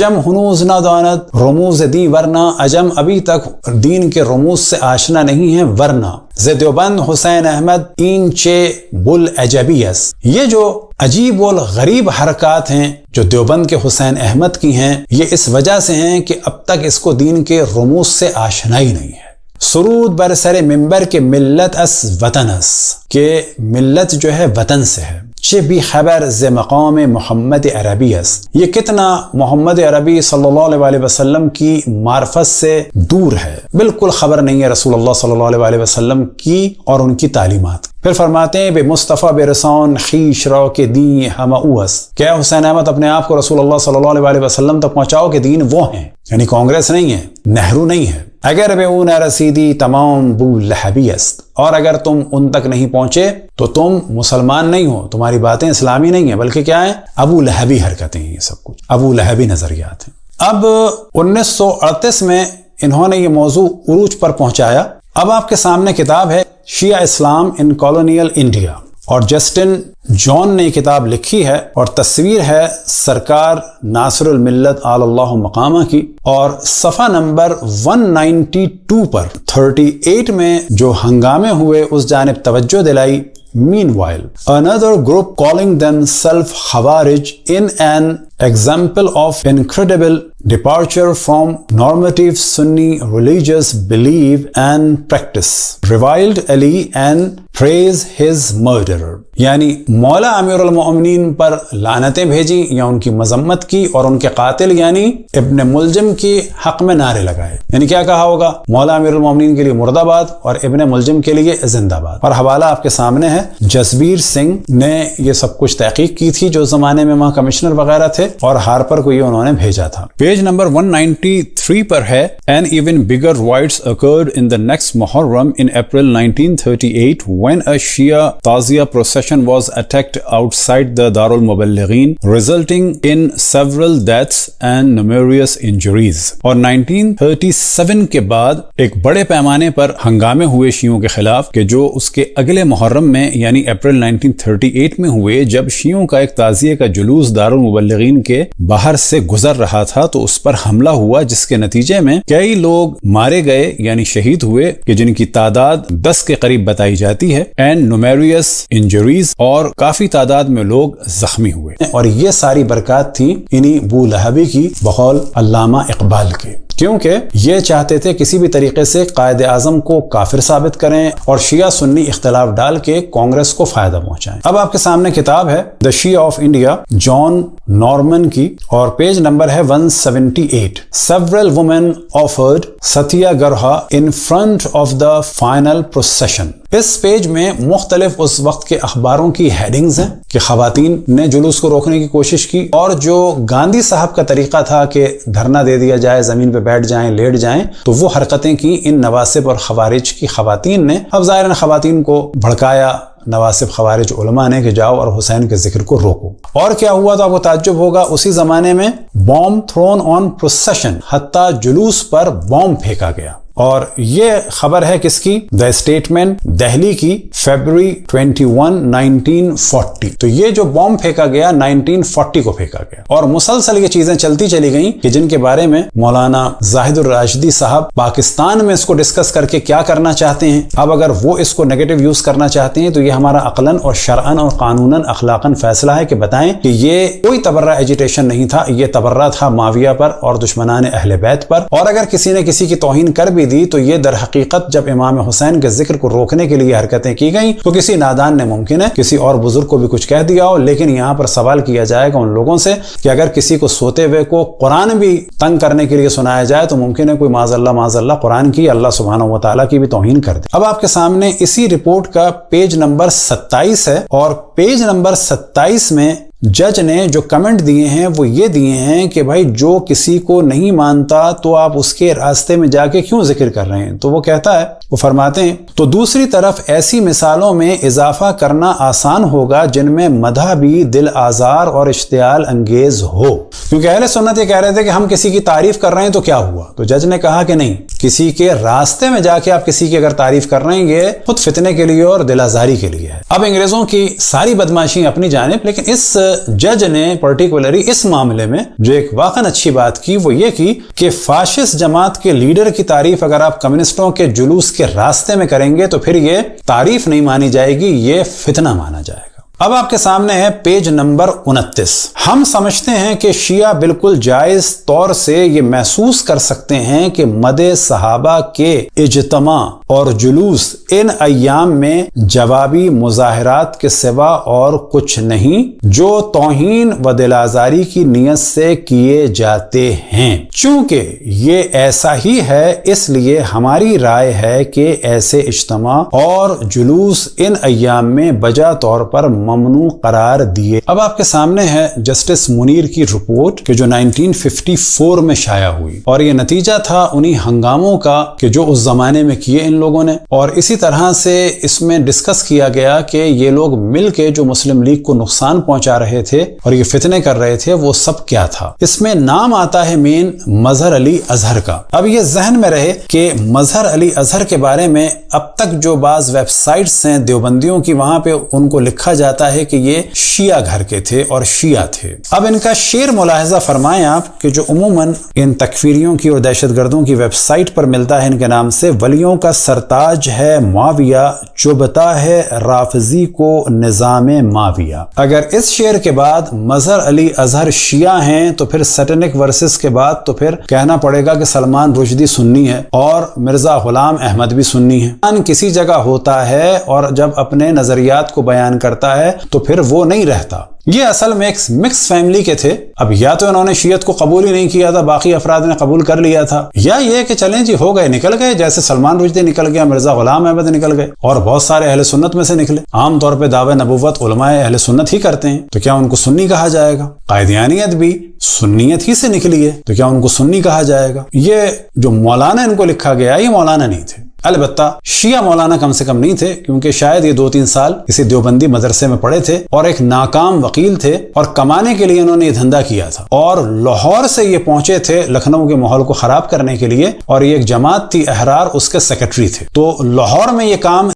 عجم ہنوز نہ دانت رموز دی ورنہ، عجم ابھی تک دین کے رموز سے آشنا نہیں ہے ورنہ، ز دیوبند حسین احمد این چے بل عجبیس، یہ جو عجیب والغریب حرکات ہیں جو دیوبند کے حسین احمد کی ہیں، یہ اس وجہ سے ہیں کہ اب تک اس کو دین کے رموز سے آشنائی نہیں ہے۔ سرود بر سر ممبر کے ملت اس وطن اس، کہ ملت جو ہے وطن سے ہے، چہ بھی خبر ز مقام محمد عربی اس، یہ کتنا محمد عربی صلی اللہ علیہ وسلم کی معرفت سے دور ہے، بالکل خبر نہیں ہے رسول اللہ صلی اللہ علیہ وسلم کی اور ان کی تعلیمات۔ پھر فرماتے ہیں بے مصطفیٰ بے رسان خیش رو کے دین ہم اوس، کیا حسین احمد اپنے آپ کو رسول اللہ صلی اللہ علیہ وسلم تک پہنچاؤ کہ دین وہ ہیں، یعنی کانگریس نہیں ہے، نہرو نہیں ہے۔ اگر بے اون رسیدی تمام بو لہبی است، اور اگر تم ان تک نہیں پہنچے تو تم مسلمان نہیں ہو، تمہاری باتیں اسلامی نہیں ہیں، بلکہ کیا ہیں؟ ابو لہبی حرکتیں ہیں، یہ سب کچھ ابو لہبی نظریات ہیں۔ اب 1938 میں انہوں نے یہ موضوع عروج پر پہنچایا۔ اب آپ کے سامنے کتاب ہے شیعہ اسلام ان کالونیل انڈیا، اور جسٹن جان نے یہ کتاب لکھی ہے، اور تصویر ہے سرکار ناصر الملت آل اللہ مقامہ کی، اور صفحہ نمبر 192 پر 38 میں جو ہنگامے ہوئے اس جانب توجہ دلائی۔ Meanwhile, another group calling themselves Khawarij, in an example of incredible departure from normative Sunni religious belief and practice, reviled Ali and praised his murderer. یعنی مولا امیر المؤمنین پر لعنتیں بھیجی یا ان کی مذمت کی، اور ان کے قاتل یعنی ابن ملجم کی حق میں نعرے لگائے۔ یعنی کیا کہا ہوگا؟ مولا امیر المؤمنین کے لیے مرد آباد اور ابن ملجم کے لیے زندہ باد۔ اور حوالہ آپ کے سامنے ہے، جسبیر سنگھ نے یہ سب کچھ تحقیق کی تھی جو زمانے میں وہاں کمشنر وغیرہ تھے، اور ہارپر کو یہ انہوں نے بھیجا تھا۔ پیج نمبر 193 پر ہے "An even bigger riots occurred in the next Muharram in April 1938 when a Shia Tazia procession was attacked outside the Darul Muballighin, resulting in several deaths and numerous injuries." اور 1937 کے بعد ایک بڑے پیمانے پر ہنگامے ہوئے شیعوں کے خلاف کہ جو اس کے اگلے محرم میں یعنی اپریل 1938 میں ہوئے، جب شیعوں کا ایک تعزیے کا جلوس دارالمبلغین کے باہر سے گزر رہا تھا تو اس پر حملہ ہوا، جس کے نتیجے میں کئی لوگ مارے گئے یعنی شہید ہوئے، کہ جن کی تعداد 10 کے قریب بتائی جاتی ہے، اینڈ نومیریس انجریز، اور کافی تعداد میں لوگ زخمی ہوئے۔ اور یہ ساری برکات تھی انہی ابو لہبی کی بقول علامہ اقبال کے، کیونکہ یہ چاہتے تھے کسی بھی طریقے سے قائد اعظم کو کافر ثابت کریں اور شیعہ سنی اختلاف ڈال کے کانگریس کو فائدہ پہنچائیں۔ اب آپ کے سامنے کتاب ہے the Shia of India John Norman کی، اور پیج نمبر ہے 178۔ Several women offered satyagraha in front of the final procession۔ اس پیج میں مختلف اس وقت کے اخباروں کی ہیڈنگز ہیں کہ خواتین نے جلوس کو روکنے کی کوشش کی، اور جو گاندھی صاحب کا طریقہ تھا کہ دھرنا دے دیا جائے، زمین پہ بیٹھ جائیں، لیٹ جائیں، تو وہ حرکتیں کی ان نواسب اور خوارج کی خواتین نے۔ اب ظاہراً خواتین کو بھڑکایا نواسب خوارج علماء نے کہ جاؤ اور حسین کے ذکر کو روکو۔ اور کیا ہوا تو آپ کو تعجب ہوگا، اسی زمانے میں بام تھرون آن پروسیشن، حتیٰ جلوس پر بام پھینکا گیا۔ اور یہ خبر ہے کس کی؟ دا اسٹیٹمنٹ دہلی کی، فیبروری 21 1940۔ تو یہ جو بام پھینکا گیا 1940 کو پھینکا گیا، اور مسلسل یہ چیزیں چلتی چلی گئیں کہ جن کے بارے میں مولانا زاہد الراشدی صاحب پاکستان میں اس کو ڈسکس کر کے کیا کرنا چاہتے ہیں۔ اب اگر وہ اس کو نیگیٹو یوز کرنا چاہتے ہیں تو یہ ہمارا عقلاً اور شرعاً اور قانوناً اخلاقاً فیصلہ ہے کہ بتائیں کہ یہ کوئی تبرہ ایجیٹیشن نہیں تھا، یہ تبرہ تھا معاویہ پر اور دشمنان اہل بیت پر۔ اور اگر کسی نے کسی کی توہین کر بھی دی تو یہ در حقیقت جب امام حسین کے ذکر کو روکنے کے لیے حرکتیں کی گئیں تو کسی نادان نے ممکن ہے کسی اور بزرگ کو بھی کچھ کہہ دیا ہو، لیکن یہاں پر سوال کیا جائے گا ان لوگوں سے کہ اگر کسی کو سوتے ہوئے کو قرآن بھی تنگ کرنے کے لیے سنایا جائے تو ممکن ہے کوئی معاذ اللہ قرآن کی، اللہ سبحانہ و تعالیٰ کی بھی توہین کر دے۔ اب آپ کے سامنے اسی رپورٹ کا پیج نمبر 27 ہے، اور پیج نمبر 27 میں جج نے جو کمنٹ دیے ہیں وہ یہ دیے ہیں کہ بھائی جو کسی کو نہیں مانتا تو آپ اس کے راستے میں جا کے کیوں ذکر کر رہے ہیں؟ تو وہ کہتا ہے وہ فرماتے ہیں تو دوسری طرف ایسی مثالوں میں اضافہ کرنا آسان ہوگا جن میں مدح بھی دل آزار اور اشتعال انگیز ہو، کیونکہ اہل سنت یہ کہہ رہے تھے کہ ہم کسی کی تعریف کر رہے ہیں تو کیا ہوا، تو جج نے کہا کہ نہیں، کسی کے راستے میں جا کے آپ کسی کی اگر تعریف کر رہے ہیں یہ خود فتنے کے لیے اور دل آزاری کے لیے ہے۔ اب انگریزوں کی ساری بدماشی اپنی جانب، لیکن اس جج نے پرٹیکولرلی اس معاملے میں جو ایک واقعاً اچھی بات کی وہ یہ کی کہ فاشسٹ جماعت کے لیڈر کی تعریف اگر آپ کمیونسٹوں کے جلوس کے راستے میں کریں گے تو پھر یہ تعریف نہیں مانی جائے گی، یہ فتنہ مانا جائے گا۔ اب آپ کے سامنے ہے پیج نمبر 29۔ ہم سمجھتے ہیں کہ شیعہ بالکل جائز طور سے یہ محسوس کر سکتے ہیں کہ مدح صحابہ کے اجتماع اور جلوس ان ایام میں جوابی مظاہرات کے سوا اور کچھ نہیں جو توہین و دل آزاری کی نیت سے کیے جاتے ہیں، چونکہ یہ ایسا ہی ہے اس لیے ہماری رائے ہے کہ ایسے اجتماع اور جلوس ان ایام میں بجا طور پر ممنوع قرار دیے۔ اب آپ کے سامنے ہے جسٹس منیر کی رپورٹ کہ جو 1954 میں شائع ہوئی، اور یہ نتیجہ تھا انہی ہنگاموں کا کہ جو اس زمانے میں کیے ان لوگوں نے، اور اسی طرح سے اس میں ڈسکس کیا گیا کہ یہ لوگ مل کے جو مسلم لیگ کو نقصان پہنچا رہے تھے اور یہ فتنے کر رہے تھے وہ سب کیا تھا۔ اس میں نام آتا ہے مین مظہر علی اظہر کا۔ اب یہ ذہن میں رہے کہ مظہر علی اظہر کے بارے میں اب تک جو بعض ویب سائٹس ہیں دیوبندیوں کی، وہاں پہ ان کو لکھا جاتا ہے کہ یہ شیعہ گھر کے تھے اور شیعہ تھے۔ اب ان کا شعر ملاحظہ فرمائیں آپ کہ جو عموماً ان تکفیریوں کی اور دہشت گردوں کی ویب سائٹ پر ملتا ہے ان کے نام سے، ولیوں کا سرتاج ہے معاویہ، چبھتا ہے رافضی کو نظام معاویہ۔ اگر اس شعر کے بعد مظہر علی اظہر شیعہ ہیں تو پھر سیٹنک ورسز کے بعد تو پھر کہنا پڑے گا کہ سلمان رشدی سنی ہے اور مرزا غلام احمد بھی سنی ہے۔ کسی جگہ ہوتا ہے اور جب اپنے نظریات کو بیان کرتا ہے تو پھر وہ نہیں رہتا۔ یہ اصل میں ایک مکس فیملی کے تھے۔ اب یا تو انہوں نے شیعت کو قبول ہی نہیں کیا تھا، باقی افراد نے قبول کر لیا تھا، یا یہ کہ چلیں جی ہو گئے نکل گئے، جیسے سلمان رشدی نکل گیا، مرزا غلام احمد نکل گئے، اور بہت سارے اہل سنت میں سے نکلے۔ عام طور پہ دعوی نبوت علماء اہل سنت ہی کرتے ہیں، تو کیا ان کو سنی کہا جائے گا؟ قائدیانیت بھی سنیت ہی سے نکلی ہے، تو کیا ان کو سنی کہا جائے گا؟ یہ جو مولانا ان کو لکھا گیا یہ مولانا نہیں تھے۔ البتہ شیعہ مولانا کم سے کم نہیں تھے، کیونکہ شاید یہ 2-3 سال کسی دیوبندی مدرسے میں پڑھے تھے اور ایک ناکام وکیل تھے، اور کمانے کے لیے انہوں نے یہ دھندا کیا تھا، اور لاہور سے یہ پہنچے تھے لکھنؤ کے ماحول کو خراب کرنے کے لیے، اور یہ ایک جماعت تھی احرار، اس کے سیکرٹری تھے۔ تو لاہور میں یہ کام